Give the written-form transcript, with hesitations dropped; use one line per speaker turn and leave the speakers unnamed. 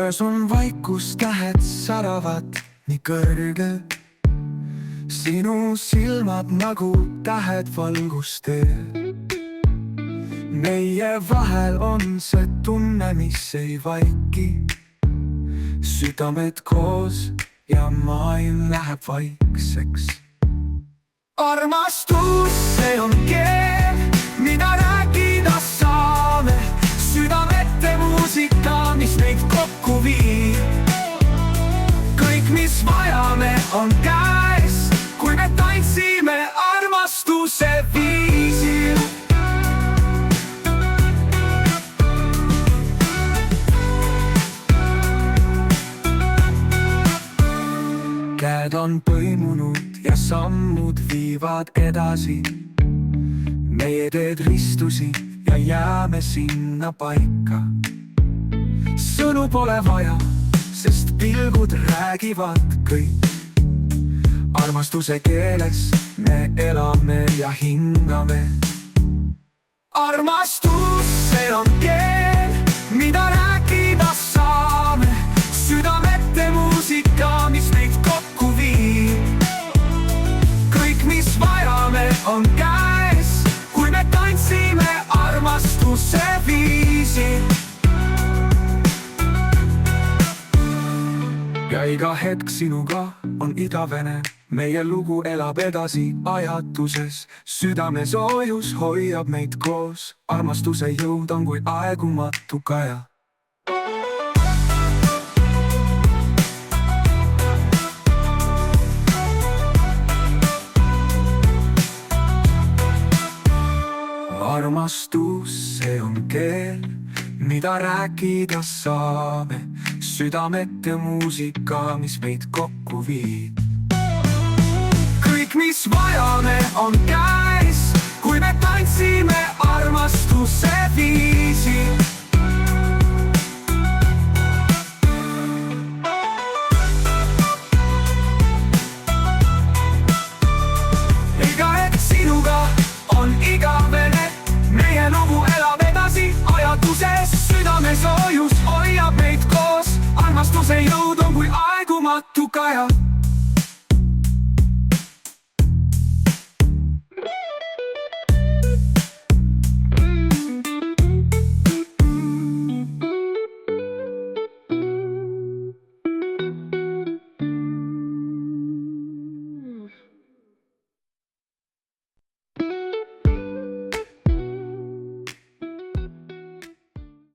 öös on vaikus, tähed säravad nii kõrgel. Sinu silmad nagu tähed valgusteel. Meie vahel on see tunne, mis ei vaiki. Südamed koos ja maailm läheb vaikseks. Armastus, see on keel, mida rääkida saame. Südamete muusika, mis meid kokku viib. Kõik, mis vajame, on käes, kui me tantsime armastuse viisil. Käed on põimunud ja sammud viivad edasi. Meie teed ristusid ja jääme sinna paika. Sõnu pole vaja, sest pilgud räägivad kõik. Armastuse keeles me elame ja hingame. Armastus, see on keel, mida rääkida saame. Südamete muusika, mis meid kokku viib. Kõik, mis vajame, on käes, kui me tantsime armastuse viisil. Ja iga hetk sinuga on igavene. Meie lugu elab edasi ajatuses. Südame soojus hoiab meid koos. Armastuse jõud on kui aegumatu kaja. Armastus, see on keel, mida rääkida saame. Südamete muusika, mis meid kokku viib. Kõik, mis vajame, on käes, kui me tantsime armastuse viisil. Iga hetk sinuga on igavene. Meie lugu elab edasi ajatuses. Südame soojus hoiab meid koos. Armastuse jõud on kui aegumatu kaja.